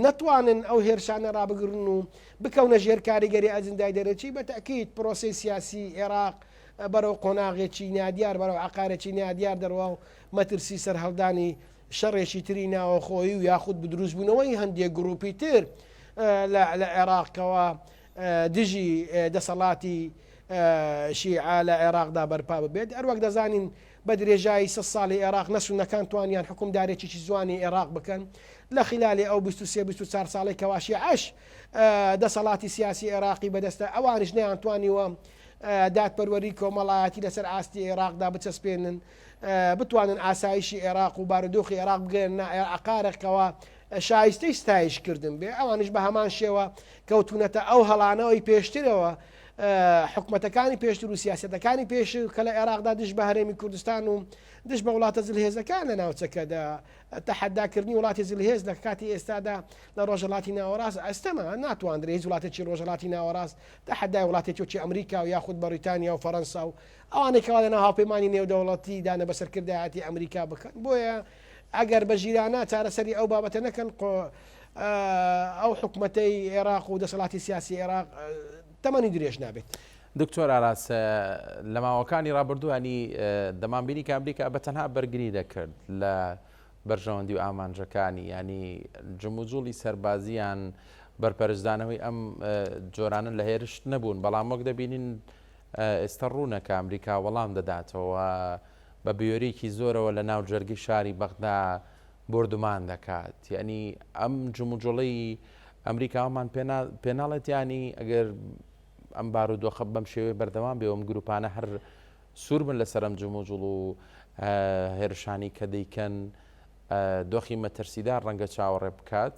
[SPEAKER 2] نەتوانن ئەو هێرشانە ڕابگرن و بکەونە ژێر کاریگەری ئەجندای دەرەچی بە تەکید پرۆسی سیاسی عێراق بەرەو قۆناغێکی نادیار بەرەو عقارێکی نادیار دەڕوا و مەترسی سەر هەڵدانی شەڕێکی تری ناوەخۆی و یاخود بدروستبوونەوەی هەندێک گروپی تر لە عێراقەوە دژی دەسەڵاتی شیعە لە عێراقدا بەرپا ببێت. هەروەک دەزانین بە درێژایی 100 ساڵی عێراق نەسوونەکان توانیان حکومدارێکی زوانی عێراق بکەن لە خلالی ئەو 23-24 ساڵی کەوا شیعەش دەسەڵاتی سیاسی عێراقی بەدەستە ئەوانش نەیانتوانیوە دادپەروەری کۆمەڵایەتی لەسەر ئاستی عێراقدا بچەسپێنن بتوانن ئاسایشی عێراق و بارودۆخی عێراق بگەن عقارێکەوە شایستەی ستایشکردن بێ. ئەوانش بە هەمان شێوە کەوتونەتە ئەو هەڵانەوەی پێشترەوە حکوومەتەکانی پێشتر و سیاسەتەکانی پێش کە لە عێراقدا دش بە هەرێمی کوردستان و دش بە وڵاتە زلهێزەکان لە ناوچەکەدا تەحەداکردنی وڵاتی زلهێز لە کاتی ئێستادا لە ڕۆژهەڵاتی ناوەڕاست ئەستەمە ناتوانرێت هیچ وڵاتێکی ڕۆژهەڵاتی ناوەڕاست تەحەدای وڵاتێکی ئەمریکا و یاخود بەریتانیا و فەڕەنسا و ئەوانەی کەوا لە ناو هاوپەیمانی نێودەوڵەتی دانە بەسەرکردایەتی ئەمریکا بکەن. بۆیە ئەگەر بە ژیرانە چارەسەری ئەو بابەتە نەکەن ئەو حکوومەتەی عێراق و دەسەڵاتی سیاسی عێراق تەمەنی درێژ نابێت.
[SPEAKER 1] دکتۆر ئاراس لە ماوەکانی ڕابردووانی دەمانبینی کە ئەمریکا بەتەنها بەرگری دەکرد لە بەرژەوەندی و ئامانجەکانی، ینی جموجوڵی سەربازیان بەرپەرزدانەوەی ئەم جۆرانن لە هێرشت نەبوون، بەڵام وەک دەبینین ئێستا ڕوونەکە ئەمریکا وەڵام دەداتەوە بە بیۆرێکی زۆرەوە لە ناو جەرگی شاری بەغدا بردومان دەکات. یعنی ئەم جموجوڵی ئەمریکامان پێناڵێت ینی ئەگەر ئەم بارودۆخە بەم شێوەیە بەردەوام بێ ئەم گروپانە هەر سوور بن لەسەر ئەم جموجوڵ و هێرشانی کە دەیکەن دۆخی مەترسیدار ڕەنگە چاوەڕێ بکات.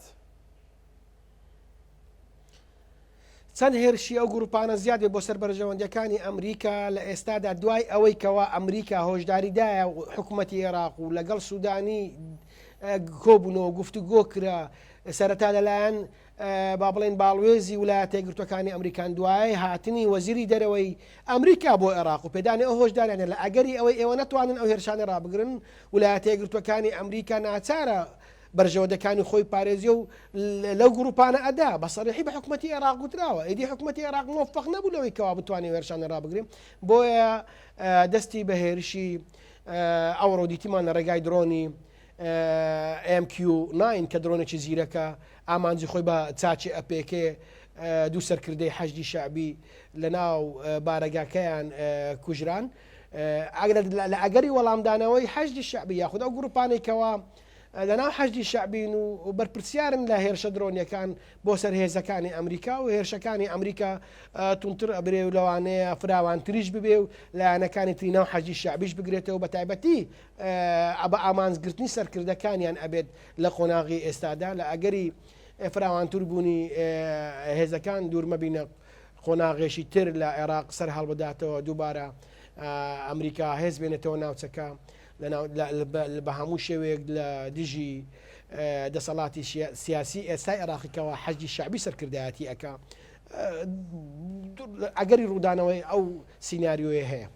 [SPEAKER 2] چەند هێرشی ئەو گروپانە زیادێ بۆ سەر بەرژەوەندەکانی ئەمریکا لە ئێستادا دوای ئەوەی کەوا ئەمریکا هۆشداریدایە حکوومەتی عێراق و لەگەڵ سوودانی کۆبوونەوە گفتوگۆ کرا سەرەتا لەلایەن با بڵێن باڵوێزی ویلایەتە یەکگرتووەکانی ئەمریکان دوای هاتنی وەزیری دەرەوەی ئەمریکا بۆ عێراق و پێدانی ئەو هۆشداریانە لە ئەگەری ئەوەی ئێوە نەتوانن ئەو هێرشانە ڕابگرن ویلایەتە یەکگرتووەکانی ئەمریکا ناچارە بەرژەوەندەکانی خۆی پارێزیە و لەو گروپانە ئەدا بە سەریحی بە حکوومەتی عێراق گوتراوە ئیدی حکوومەتی عێراق موفق نەبوو لەوەی کەوا بتوانێت هێرشانە ڕابگرین. بۆیە دەستی بە هێرشی ئەوڕۆ دیتیمان لە ڕێگای درۆنی MQ9 کە درۆنێکی زیرەکە ئامانجی خۆی بە چاچی ئەپێکێ دوو سەرکردەی حەشدی شعبی لە ناو بارەگاکەیان کوژران لە ئەگەری وەڵامدانەوەی حەشدی شعبی یاخود ئەو گروپانێکەوە لە ناو حەشدی شعبین و بەرپرسیارن لە هێرشە درۆنیەکان بۆ سەر هێزەکانی ئەمریکا و هێرشەکانی ئەمریکا تونتر ئەبرێ و لەوانەیە فراوانتریش ببێ و لایەنەکانی تری ناو حەشدی شعبیش بگرێتەوە بە تایبەتی بە ئامانزگرتنی سەرکردەکانیان ئەبێت لە قۆناغی ئێستادا لە ئەگەری فراوانتر بوونی هێزەکان دوورمەبینە قۆناغێشی تر لە عێراق سەر هەڵبداتەوە دووبارە ئەمریکا هێز بێنێتەوە ناوچەکە بە هەموو شێوەیەک لە دژی دەسەڵاتی سیاسی ئێستای عێراقیکەوە حەشدی شعبی سەرکردایەتی ئەکا ئەگەری ڕوودانەوەی ئەو سیناریۆیە هەیە.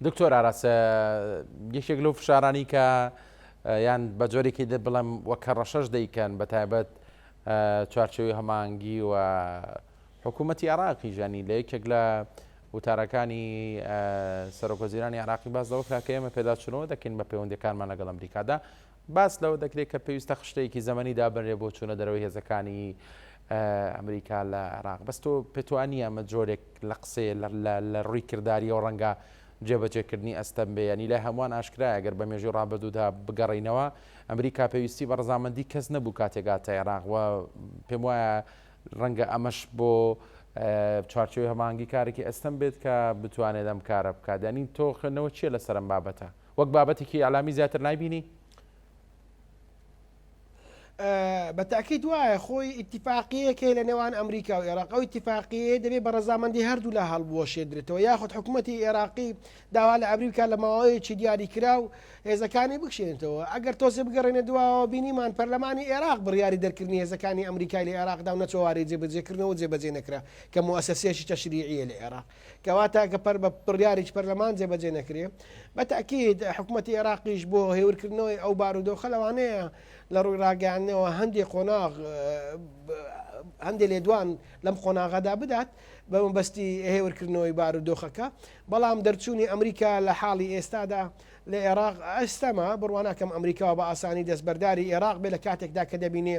[SPEAKER 1] دکتۆر ئاراس یەکێک لەو فشارانی کە یان بە جۆرێکی بڵێم وەکە ڕەشەش دەیکەن بە تایبەت چوارچێوی هەمانگی و حکوومەتی عێراقی ژانی لە یەکێک لە وتارەکانی سەرۆکوەزیرانی عێراقی باس لەوە کە ئێمە پێداچوونەوە دەکەین بە پەیوەندیەکانمان لەگەڵ ئەمریکادا باس لەوە دەکرێت کە پێویستە خشتەیەکی زەمەنی دابنرێ بۆ چوونە دەرەوەی هێزەکانی ئەمریکا لە عێراق. بەس تۆ پێتوانی ئەمە جۆرێک لە قسێ لە ڕووی کردداریەوە ڕەنگە جێبەجێکردنی ئەستەم بێ ینی لای هەمووان ئاشکرایە ئەگەر بە مێژوی ڕابردوودا بگەڕینەوە ئەمریکا پێویستی بە ڕزامەندی کەس نەبوو کاتێکاتە عێراق و پێم وایە ڕەنگە ئەمەش بۆ چارچەوەی هەمانگی کارێکی ئەستەم بێت کە بتوانێت ئەم کارە بکات. ینی تۆ خوێندنەوە چیە لەسەر ئەم بابەتە وەک بابەتێکی ئالامی زیاتر نایبینی؟
[SPEAKER 2] بەتاکید وایە خۆی ئیتیفاقیەکە لە نێوان ئەمریکا و عێراق ئەو ئیتیفاقیە دەبێت بە ڕەزامەندی هەردوو لە هەڵبوەشێدرێتەوە یاخود حکوومەتی عێراقی داوا لە ئەمریکا لە ماوەیەکی دیاری کرا و هێزەکانی بکشێنێتەوە. ئەگەر تۆزێ بگەڕێنە دواوە بینیمان پەرلەمانی عێراق بڕیاری دەرکردنی هێزەکانی ئەمریکای لە عێراقدا و نەچۆواری جێبەجێکردنەوە جێبەجێ نەکرا کە موسسەسێکی تەشریعیە لە عێراق کەواتە کە بە بڕیاریش پەرلەمان جێبەجێ نەکرێ. بەتاکید حکوومەتی عێراقیش بۆ هێورکردنەوەی ئەو بارودۆخە لەوانەیە لە ڕووی ڕاگەیاندنەوە هەندێک قۆناغ هەندێک لێدوان لەم قۆناغەدا بدات بە مەبەستی هێورکردنەوەی بارودۆخەکە. بەڵام دەرچوونی ئەمریکا لە حاڵی ئێستادا لە عێراق ئەستەما بڕواناکەم ئەمریکاوە بە ئاسانی دەستبەرداری عێراق بێ لە کاتێکدا کە دەبینێ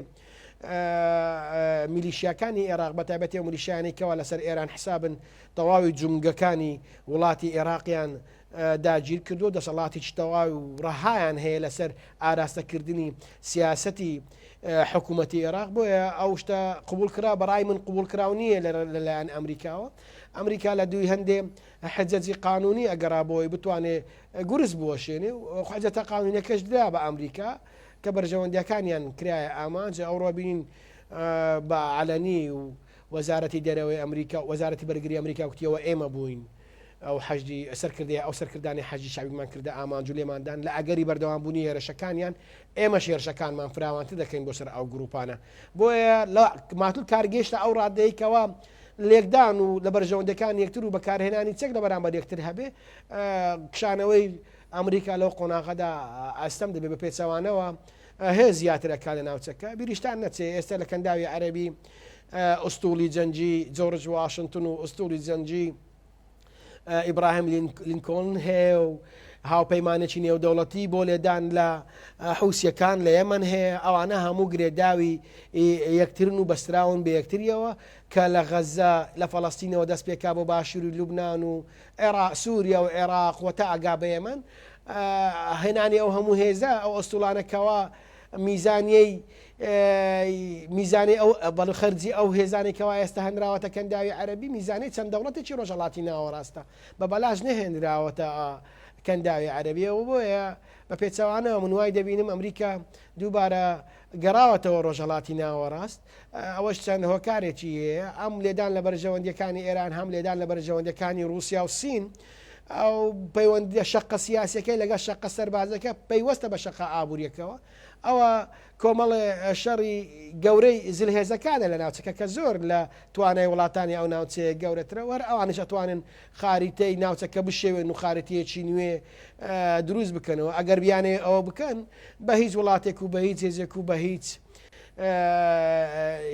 [SPEAKER 2] میلیشیاکانی عێراق بەتایبەتی میلیشیانێکەوە لەسەر ئێران حسابن تەواوی جومگەکانی وڵاتی عێراقیان داگیر کردو دەسەڵاتێکی تەواوی و ڕەهایان هەیە لەسەر ئاراستەکردنی سیاسەتی حکوومەتی عێراق. بۆیە ئەو شتە قبول کرا بەڕای من قبول کراو نییە لەلایەن ئەمریکاوە. ئەمریکا لە دوی هەندێ حجەجی قانونی ئەگەڕا بۆی بتوانێت گورز بوەشێنێ و حجەتە قانونیەکەش درا بە ئەمریکا کە بەرژەوەندەکانیان کرایە ئامانجە ئەوڕۆ بینین بە عەلەنی و وەزارەتی دەرەوەی ئەمریکا وەزارەتی بەرگری ئەمریکا وتیەوە ئێمە بووین ئەو حەجی سەرکردی ئەو سەرکردانی حەجی شاویمان کردە ئامانج و لێماندان لە ئەگەری بەردەوامبوونی هێرشەکانیان ئێمە شێرشەکانمان فراوانتر دەکەین بۆ سەر ئەو گروپانە. بۆیە لە ماتول کارگەشتە ئەو ڕادەیەکەوە لێکدان و لە بەرژەوەندەکان یەکتر و بەکارهێنانی چەک لە بەرامبەر یەکتر هەبێ کشانەوەی ئەمریکا لەو قۆناغەدا ئەستەم دەبێت بە پێچەوانەوە هەیە زیاترەکە لە ناوچەکە. بیریشتان نەچێ ئێستا لە کەنداوی عەرەبی ئوستولی جەنگی جۆرج واشنتن و ئوستولی جەنگی ئیبراهیم لینکۆلن هەیە و هاوپەیمانێکی نێودەوڵەتی بۆ لێدان لە حوسیەکان لە یەمەن هەیە. ئەوانە هەموو گرێداوی یەکترن و بەستراون بە یەکتریەوە کە لە غەزە لە فەڵەستینەوە دەست پێکا بۆ باشووری لوبناان و سووریا و عێراق و تا ئەگا بە یەمەن هێنانی ئەو هەموو هێزە ئەو ئەستوڵانەکەەوە میزانی ئەو بەڵخەرجی ئەو هێزانێکەوە ئێستا هەنراوەتە کەنداوی عەرەبی میزانی چەند دەوڵەتێکی ڕۆژهەڵاتی ناوەڕاستە بە بەلاژ نەهێنراوەتە کەنداوی عەرەبیەوە. بۆیە بە پێچەوانەوە من وای دەبینم ئەمریکا دووبارە گەڕاوەتەوە ڕۆژهەڵاتی ناوەڕاست. ئەوەش چەند هۆکارێکی هەیە ئەم لێدان لە بەرژەوەندەکانی ئێران هەم لێدان لە بەرژەوەندەکانی رووسیا و سین ئەو پەیوەندی شەقە سیاسەکەی لەگەڵ شەقە سەربازەکە پەیوەستە بە شەقە ئابوووریەکەوە. ئەوە کۆمەڵێ شەڕی گەورەی زلهێزەکانە لە ناوچەکە کە زۆر لە توانای وڵاتانی ئەو ناوچەیە گەورەترە وەر ئەوانش ئەتوانن خاریتەی ناوچەکە بشێوێن و خاریتەیەکی نوێ دروست بکەنەوە. ئەگەر بیانێ ئەوە بکەن بە هیچ وڵاتێک و بە هیچ هێزێک و بە هیچ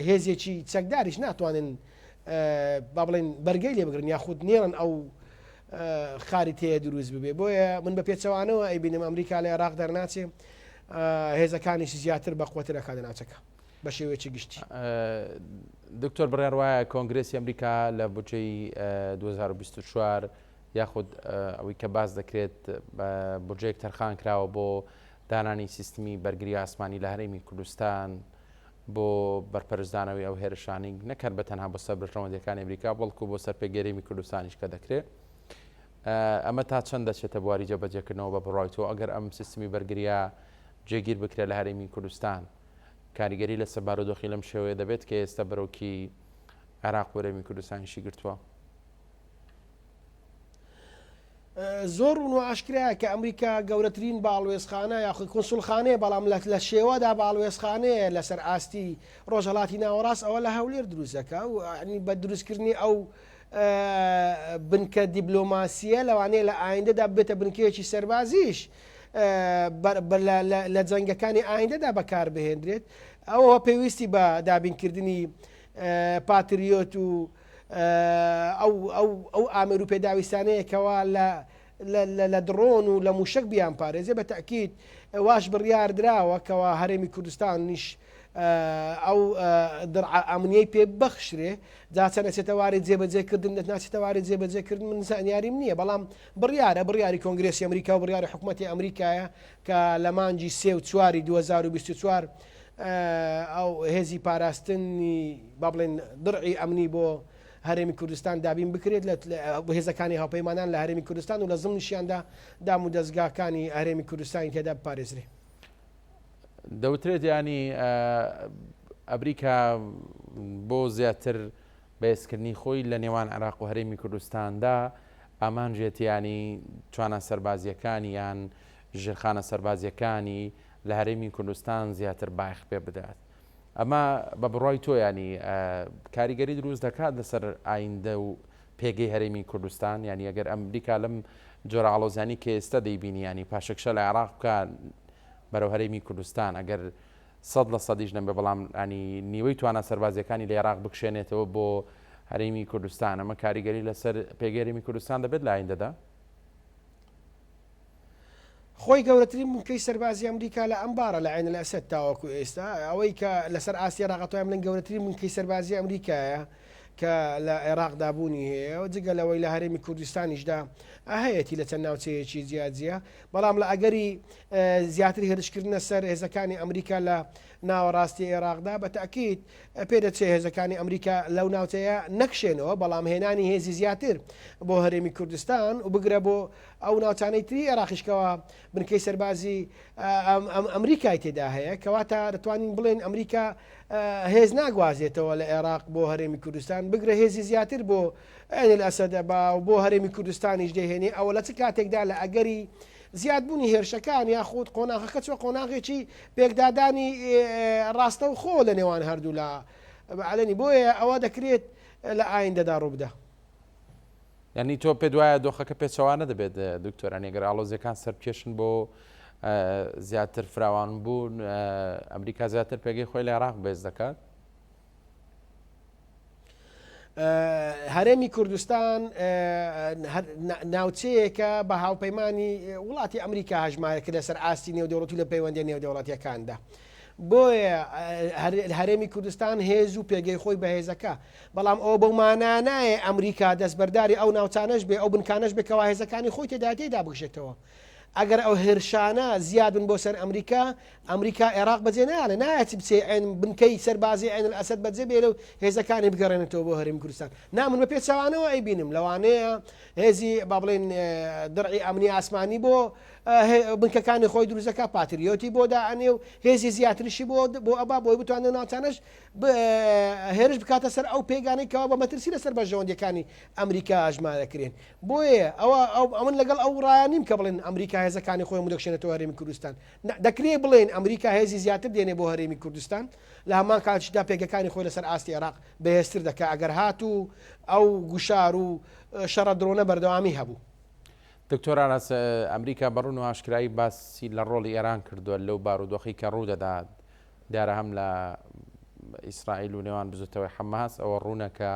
[SPEAKER 2] هێزێکی چەکداریش ناتوانن با بڵێن بەرگەی لێ بگرن یاخود نێڕن ئەو خاریتەیە دروست ببێ. بۆیە من بە پێچەوانەوە ئەیبینم ئەمریکا لە عێراق دەرناچێ هێزەکانیش زیاتر بە قوترەکە لە ناوچەکە بە شێوەیەکی گشتی.
[SPEAKER 1] دکتۆر بڕیار وایە کۆنگرێسی ئەمریکا لە بودجەی 2024 یاخود ئەوەی کە باز دەکرێت بودجەیەک تەرخان کراوە بۆ دانانی سیستمی بەرگری ئاسمانی لە هەرێمی کوردستان بۆ بەرپەرزدانەوەی ئەو هێرشانی نەکرد بە تەنها بۆ سەر بەرژەوەندەکانی ئەمریکا بەڵکو بۆ سەر پێگەرێمی کوردستانیش کە دەکرێت. ئەمە تا چەند دەچێتە بواری جێبەجێکردنەوە بە بڕایەوە ئەگەر ئەم سیستمی بەرگریە جێگیر بکرێت لە هەرێمی کوردستان کاریگەری لە سەر بارودۆخی لەم شێوەیە دەبێت کە ئێستا بەرەوکی عێراق و هەرێمی کوردستانیشی گرتووە.
[SPEAKER 2] زۆر و ئاشکرایە کە ئەمریکا گەورەترین باڵوێزخانە یاخود کۆنسولخانەیە بەڵام لە شێوەدا باڵوێزخانەیە لەسەر ئاستی ڕۆژهەڵاتی ناوەڕاست ئەوە لە هەولێر دروستەکە و بە دروستکردنی ئەو بنکە دیبلۆماسیە لەوانەیە لە ئایندەدا بێتە بنکەیەکی سەربازیش لە جەنگەکانی ئایندەدا بەکاربهێنرێت. ئەوە پێویستی بە دابینکردنی پاتریۆت و ئەو ئامر و پێداویستانەیەکەوە لە درۆن و لە موشک بیان پارێزێ. بە تەکید واش بڕیار درراوە کەەوە هەرێمی کوردستانیش ئەو ئەمنیەی پێ بەخشرێ جاچە نەچێتەواری جێبەجێکردن ناچێتەواری جێبەجێکردن من زانیاریم نییە بەڵام بڕیاری کۆنگرێسی ئەمریکا و بڕیاری حکوومەتی ئەمریکایە کە لە مانجی 3 و 4 2024 ئەو هێزی پاراستنی با بڵێن دڕعی ئەمنی بۆ هەرێمی کوردستان دابین بکرێت بە هێزەکانی هاوپەیمانان لە هەرێمی کوردستان و لە زمنیشیاندا دام و دەستگاکانی هەرێمی کوردستانی تێدا بپارێزرێ.
[SPEAKER 1] دەوترێت ینی ئەمریکا بۆ زیاتر بەهێزکردنی خۆی لە نێوان عێراق و هەرێمی کوردستاندا ئامانجێتیانی توانە سەربازیەکانی یان ژێرخانە سەربازیەکانی لە هەرێمی کوردستان زیاتر باخ پێ بدات. ئەمە بە بڕای تۆ ینی کاریگەری دروست دەکات لەسەر ئایندە و پێگەی هەرێمی کوردستان، ینی ئەگەر ئەمریکا لەم جۆرە ئاڵۆزانی کە ئێستا دەیبینی ینی پاشەکشە لە عێراق بکە بەرەو هەرێمی کوردستان ئەگەر 100% نەبێ بەڵام ینی نیوەی توانە سەربازیەکانی لە عێراق بکشێنێتەوە بۆ هەرێمی کوردستان، ئەمە کاریگەری لەسەر پێگەی هەرێمی کوردستان دەبێت لە ئایندەدا؟
[SPEAKER 2] خۆی گەورەترین بنکەی سەربازی ئەمریکا لە ئەمبارە لە عینە ئەسەد تاوەکو ئێستا ئەوەی کە لەسەر ئاسیا ڕاغەتۆیان لەن گەورەترین بنکەی سەربازی ئەمریکایە کە لە عێراقدا بوونی هەیە و جگە لەوەی لە هەرێمی کوردستانیشدا هەیەی لە چەند ناوچەیەکی جیاجیە، بەڵام لە ئەگەری زیاتری هێرشکردنە سەر هێزەکانی ئەمریکا لە ناوەڕاستی عێراقدا بە تاکید پێدەچێ هێزەکانی ئەمریکا لەو ناوچەیە نەکشێنەوە، بەڵام هێنانی هێزی زیاتر بۆ هەرێمی کوردستان و بگرە بۆ ئەو ناوچانەی تری عێراقیشکەوە بنکەی سەربازی ئەمریکای تێدا هەیە، کەواتە دەتوانین بڵێن ئەمریکا هێز ناگوازێتەوە لە عێراق بۆ هەرێمی کوردستان بگرە هێزی زیاتر بۆ عین ئەسەدە با و بۆ هەرێمی کوردستانیش دەهێنێ. ئەوە لە چ کاتێکدا لە ئەگەری زیادبوونی هێرشەکان یاخود قۆناغەکە چوە قۆناغێکی پێکدادانی ڕاستە و خۆ لە نێوان هەردوو لە عەلەنی بۆیە ئەوە دەکرێت لە ئایندەدا ڕووبدا.
[SPEAKER 1] ینی تۆ پێ دوایە دۆخەکە پێچەوانە دەبێت دکتۆران ئەگەر ئاڵۆزیەکان سەرکێشن بۆ زیاتر فراوان بوون ئەمریکا زیاتر پێگەی خۆی لە عێراق بەهێز دەکات؟
[SPEAKER 2] هەرێمی کوردستان ناوچەیەکە بە هاوپەیمانی وڵاتی ئەمریکا هەژمارەکە لەسەر ئاستی نێودەوڵەتی لە پەیوەندی نێودەوڵەتیەکاندا. بۆیە هەرێمی کوردستان هێز و پێگەی خۆی بەهێزەکە، بەڵام ئەو بەمانە نایە ئەمریکا دەستبەرداری ئەو ناوچانەش بێ ئەو بنکانەش بکەوە هێزەکانی خۆی تێدا بکشێتەوە. ئەگەر ئەو هێرشانە زیادن بۆ سەر ئەمریکا عێراق بەجێ نایڵێ نایەت بچێ بنکەی سەربازی عین ئەسەد بەجێ بێ و هێزەکانی بگەڕێنێتەوە بۆ هەرێمی کوردستان. نامن بە پێچەوانەوە ئەیبینم لەوانەیە هێزی با بڵێن دڕعی ئەمنی ئاسمانی بۆ بنکەکانی خۆی دروستەکە پاتریۆتی بۆ دائنێ و هێزی زیاتریشی بۆ ئەبا بۆی بتوانێت ناوچانەش هێرش بکاتە سەر ئەو پێگانەی کەوا بە مەترسی لەسەر بەژەوەندەکانی ئەمریکا ئاژمارەکرێن. بۆیە ئەوە لەگەڵ ئەو ڕایانیم کە بڵێن ئەمریکا هێزەکانی خۆی دەکشێنێتەوە هەرێمی کوردستان. دەکرێت بڵێن ئەمریکا هێزی زیاتر دێنێ بۆ هەرێمی کوردستان لە هەمان کاتیشدا پێگەکانی خۆی لەسەر ئاستی عێراق بەهێزتر دەکات ئەگەر هاتوو ئەو گوشار و شەڕە درۆنە بەردەوامی هەبوو.
[SPEAKER 1] دکتۆر ئاراس ئەمریکا بەڕوون و ئاشکرایی باسی لە ڕۆڵی ئێران کردووە لەو بارودۆخی کە ڕوودەدات دیارە هەم لە ئیسرائیل و نێوان بزوتەوەی حەماس ئەوە ڕوونەکە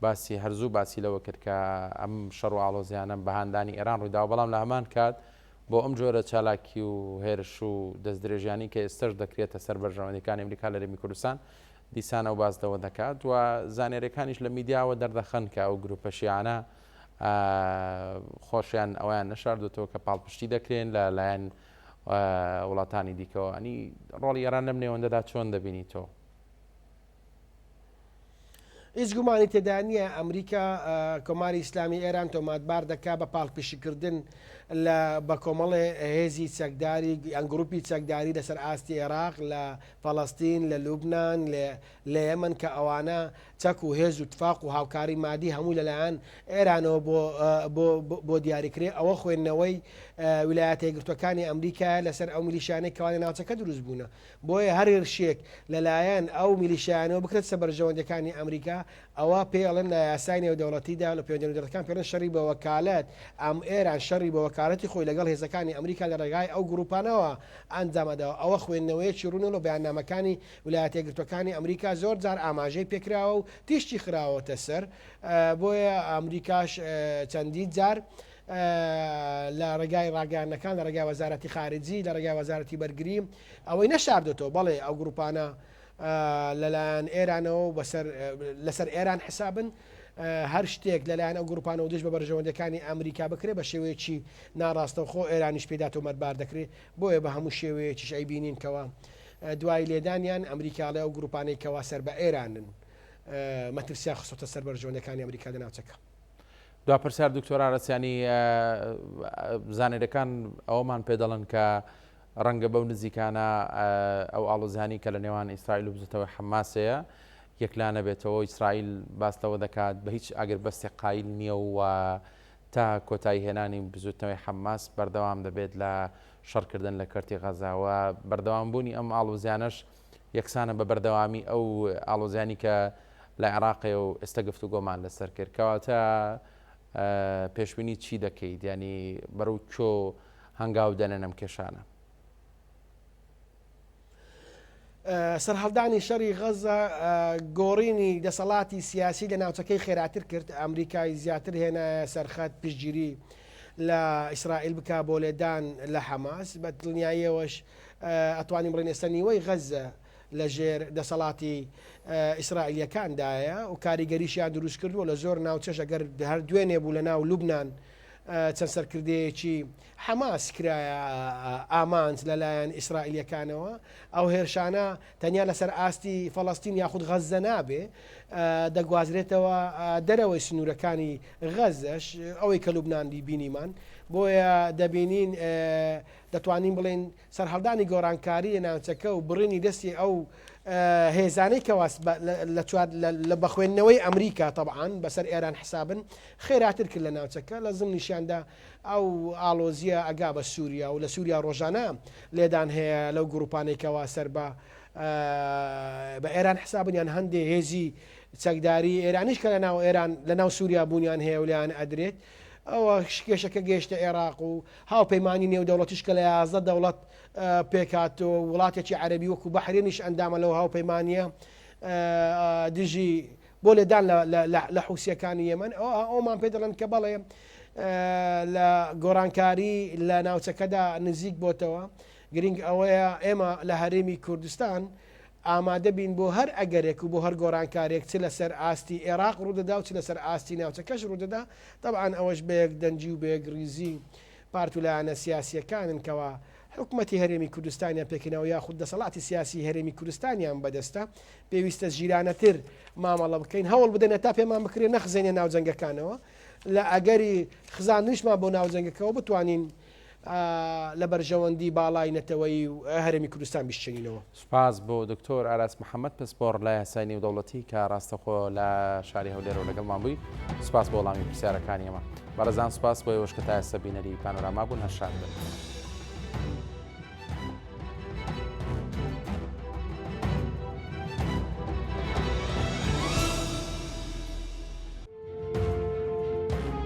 [SPEAKER 1] باسی هەرزوو باسی لەوە کرد کە ئەم شەڕ و ئاڵۆزیانە بەهاندانی ئێران ڕوویداوە، بەڵام لە هەمان کات بۆ ئەم جۆرە چالاکی و هێرش و دەستدرێژیانی کە ئێستش دەکرێتە سەر بەرژەوەندەکانی ئەمریکا لە هەرێمی کوردستان دیسانە و بازدەوە دەکات و زانێرەکانیش لە میدیاوە دەردەخەن کە ئەو گروپە شیعانە خۆشیان ئەویان نەشاردوتەوە کە پاڵپشتی دەکرێن لە لایەن وڵاتانی دیکەوە. ئەنی ڕۆڵی ئێران لەم نێوەندەدا چۆن دەبینی تۆ؟
[SPEAKER 2] هیچ گومانی تێدا نییە ئەمریکا کۆماری ئیسلامی ئێران تۆماتبار دەکا بە پاڵپشتیکردن بە کۆمەڵێ هێزی چەکداری ئەن گروپی چەکداری لەسەر ئاستی عێراق لە فەڵەستین لە لوبنان لە یەمەن کە ئەوانە چەک و هێز و تفاق و هاوکاری مادی هەموو لەلایەن ئێرانەوە بۆ دیاریکرێ. ئەوە خوێندنەوەی ویلایەتە یەکگرتووەکانی ئەمریکا لەسەر ئەو میلیشیانەی کەوانە ناوچەکە دروست بوونە، بۆیە هەر هێرشێک لەلایەن ئەو میلیشیانەوە بکرێت سەر بەرژەوەندەکانی ئەمریکا ئەوە پێڵێن لە یاسای نێودەوڵەتیدا لە پەیوەندی نێودەوڵەتەکان پێڵێن شەڕی بە وەکالەت. ئەم ئێران شەڕی بە وەکالەتی خۆی لەگەڵ هێزەکانی ئەمریکا لە ڕێگای ئەو گروپانەوە ئەنجامەداوە. ئەوە خوێندنەوەیەکی ڕوونەوە بەیاننامەکانی ویلایەتە یەکگرتووەکانی ئەمریکا زۆر جار ئاماژەی پێکراوە و تیشتی خراوەتە سەر. بۆیە ئەمریکاش چەندین جار لە ڕێگای ڕاگەیاندنەکان لە ڕێگای وەزارەتی خارجی لە ڕێگای وەزارەتی بەرگری ئەوەی نەشاردێتەوە بەڵێ ئەو گروپانە لەلایەن ئێرانەوە لەسەر ئێران حسابن هەر شتێک لەلایەن ئەو گروپانە و دژ بە بەرژەوەندەکانی ئەمریکا بکرێ بە شێوەیەکی ناڕاستە و خۆ ئێرانیش پێدا تۆمەتبار دەکرێت. بۆیە بە هەموو شێوەیەکیش ئەیبینین کەوە دوای لێدانیان ئەمریکاڵێ و گروپانەی کەوا سەر بە ئێرانن مەترسیا خسۆتە سەر بەرژۆنەکانی ئەمریکا لە ناوچەکە.
[SPEAKER 1] دو پرسیار دکتۆرا ڕەسیانی زانێرەکان ئەومان پێ دەڵن کە ڕەنگە بەو نزیکانە ئەو ئاڵۆزیانی کە لە نێوان ئیسرائیل و بزوتەوەی حەماسەیە یەکلانە بێتەوە ئیسرائیل باستەوە دەکات بە هیچ ئاگر بەستی قایل نییە و تا کۆتایی هێنانی بزوتنەوەی حەماس بەردەوام دەبێت لە شەڕکردن لە کەرتی غەزاوە بەردەوامبوونی ئەم ئاڵۆزیانەش یەکسانە بە بەردەوامی ئەو ئاڵۆزیانی کە لە عێراقی و ئێستا گفتوگۆمان لەسەر کرد کەواتە پێشبینی چی دەکەیت ینی بەرەو چۆ هەنگاو دەنێن ئەم کێشانە؟
[SPEAKER 2] سەرهەڵدانی شەڕی غەزە گۆڕینی دەسەڵاتی سیاسی لە ناوچەکەی خێراتر کرد ئەمریکای زیاتر هێنا سەرخەت پشتگیری لە ئیسرائیل بک بۆ لێدان لە حەماس بە دڵنیاییەوەش ئەتوانین بڵێن ئێستا نیوەی غەزە لە ژێر دەسەڵاتی ئیسرائیلەکاندایە و کاریگەریشیان دروست کردووە لە زۆر ناوچەش ئەگەر هەر دوێنێ بوو لە ناو لوبنان چەند سەرکردەیەکی حەماس کرایە ئامانج لەلایەن ئیسرائیلەکانەوە ئەو هێرشانە تەنیا لەسەر ئاستی فەڵەستین یاخود غەزە نابێ دەگوازرێتەوە دەرەوەی سنوورەکانی غەزەش ئەوەی کە لوبناندی بینیمان بۆیە دەبینین دەتوانین بڵێن سەرهەڵدانی گۆڕانکاری لە ناوچەکە و بڕینی دەستی ئەو هێزانەی کەواس لە بەخوێندنەوەی ئەمریکا طبعاان بەسەر ئێران حسابن خێراتر کرد لە ناوچەکە لە زمنیشیاندا ئەو ئالۆزیە ئەگا بە سووریا و لە سووریا ڕۆژانە لێدان هەیە لەو گروپانێکەوە سەر بە ئێران حسابنیان هەندێک هێزی چەکداری ئێرانیش کە لەناو ئێران لە ناو سووریا بوونیان هەیە و لیان ئەدرێت ئەوە کێشەکە گەیشتە عێراق و هاوپەیمانی نێو دەوڵەتیش کە لە 11 دەوڵەت پێکاتەوە وڵاتێکی عەربی وەکو بەحرێنیش ئەندامە لەو هاوپەیمانیە دژی بۆ لێدان لە حوسیەکانی یەمەن ئەومان پێ دەڵێن کە بەڵێ لە گۆڕانکاری لە ناوچەکەدا نزیک بۆتەوە گرنگ ئەوەیە ئێمە لە هەرێمی کوردستان ئامادە بین بۆ هەر ئەگەرێک و بۆ هەر گۆڕانکارێک چ لەسەر ئاستی عێراق ڕوودەدا و چ لەسەر ئاستی ناوچەکەش ڕوودەدا طبعاً ئەوەش بەیەک دەنجی و بەیەک ریزی پارتولایەنە سیاسیەکانن کەوا حکوومەتی هەرێمی کوردستانیان پێکەوە یاخود دەسەڵاتی سیاسی هەرێمی کوردستانیان بەدەستە پێویستە ژیرانەتر مامەڵە بکەین هەوڵ بدەنە تا پێمان بکرێن نەخزێنێ ناوجەنگەکانەوە لە ئەگەری خزانشمان بۆ ناوجەنگەکەەوە بتوانین لە بەرژەوەندی باڵای نەتەوەی و هەرێمی کوردستان بیشتێنینەوە.
[SPEAKER 1] سپاس بۆ دکتۆر ئاراس محەممەد پسپۆر لە یاسای نێودەوڵەتی کە ڕاستەخۆ لە شاری هەولێرەوە لەگەڵمان بووی سپاس بۆ وەڵامی پرسیارەکانی ئەمە بەڕێزان سپاس بۆ ئێوەش کە تا ئێستا بینەری پانۆراما بوون هەشار بن.